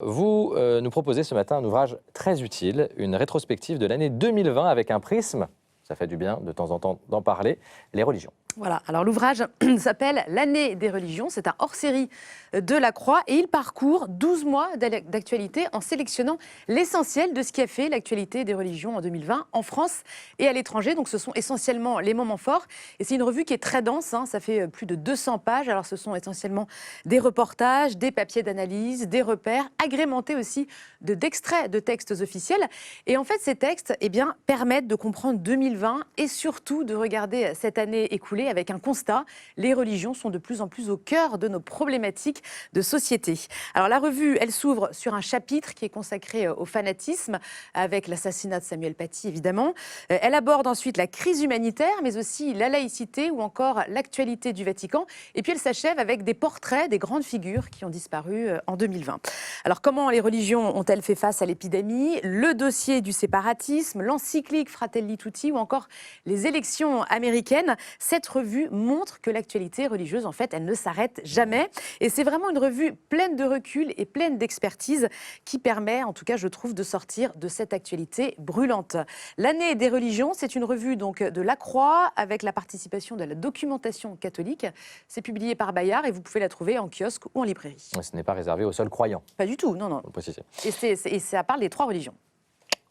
Vous nous proposez ce matin un ouvrage très utile, une rétrospective de l'année 2020 avec un prisme, ça fait du bien de temps en temps d'en parler, les religions. Voilà, alors l'ouvrage s'appelle L'année des religions, c'est un hors-série de La Croix et il parcourt 12 mois d'actualité en sélectionnant l'essentiel de ce qui a fait l'actualité des religions en 2020 en France et à l'étranger. Donc ce sont essentiellement les moments forts et c'est une revue qui est très dense, ça fait plus de 200 pages. Alors ce sont essentiellement des reportages, des papiers d'analyse, des repères, agrémentés aussi d'extraits de textes officiels. Et en fait ces textes permettent de comprendre 2020 et surtout de regarder cette année écoulée avec un constat, les religions sont de plus en plus au cœur de nos problématiques de société. Alors la revue, elle s'ouvre sur un chapitre qui est consacré au fanatisme, avec l'assassinat de Samuel Paty évidemment. Elle aborde ensuite la crise humanitaire, mais aussi la laïcité ou encore l'actualité du Vatican. Et puis elle s'achève avec des portraits des grandes figures qui ont disparu en 2020. Alors comment les religions ont-elles fait face à l'épidémie? Le dossier du séparatisme, l'encyclique Fratelli Tutti ou encore les élections américaines. Cette revue montre que l'actualité religieuse, en fait, elle ne s'arrête jamais. Et c'est vraiment une revue pleine de recul et pleine d'expertise qui permet, en tout cas, je trouve, de sortir de cette actualité brûlante. L'année des religions, c'est une revue donc de La Croix avec la participation de la documentation catholique. C'est publié par Bayard et vous pouvez la trouver en kiosque ou en librairie. Ce n'est pas réservé aux seuls croyants. Pas du tout, non, non. Et ça parle des 3 religions.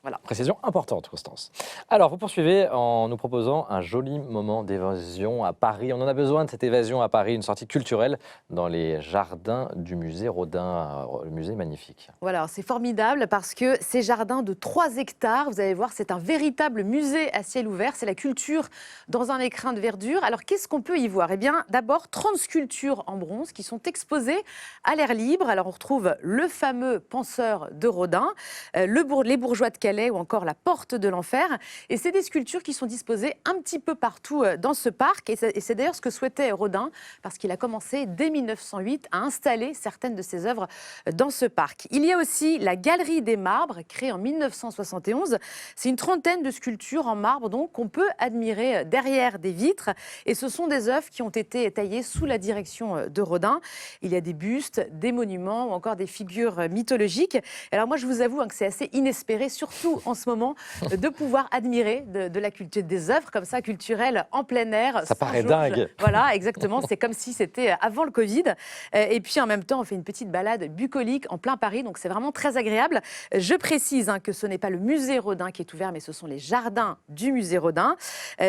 Voilà. Précision importante, Constance. Alors, vous poursuivez en nous proposant un joli moment d'évasion à Paris. On en a besoin de cette évasion à Paris, une sortie culturelle dans les jardins du musée Rodin, le musée magnifique. Voilà, c'est formidable parce que ces jardins de 3 hectares, vous allez voir, c'est un véritable musée à ciel ouvert. C'est la culture dans un écrin de verdure. Alors, qu'est-ce qu'on peut y voir? Eh bien, d'abord, 30 sculptures en bronze qui sont exposées à l'air libre. Alors, on retrouve le fameux penseur de Rodin, les bourgeois de Calais ou encore la porte de l'enfer. Et c'est des sculptures qui sont disposées un petit peu partout dans ce parc. Et c'est d'ailleurs ce que souhaitait Rodin, parce qu'il a commencé dès 1908 à installer certaines de ses œuvres dans ce parc. Il y a aussi la Galerie des Marbres, créée en 1971. C'est une trentaine de sculptures en marbre donc qu'on peut admirer derrière des vitres. Et ce sont des œuvres qui ont été taillées sous la direction de Rodin. Il y a des bustes, des monuments ou encore des figures mythologiques. Alors moi, je vous avoue que c'est assez inespéré, surtout en ce moment, de pouvoir admirer de la culture, des œuvres comme ça culturelles en plein air. Ça paraît dingue. Voilà, exactement. C'est comme si c'était avant le Covid. Et puis en même temps, on fait une petite balade bucolique en plein Paris. Donc c'est vraiment très agréable. Je précise que ce n'est pas le musée Rodin qui est ouvert, mais ce sont les jardins du musée Rodin.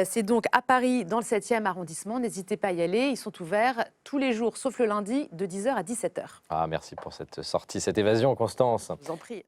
C'est donc à Paris, dans le 7e arrondissement. N'hésitez pas à y aller. Ils sont ouverts tous les jours, sauf le lundi, de 10h à 17h. Ah, merci pour cette sortie, cette évasion, Constance. Je vous en prie.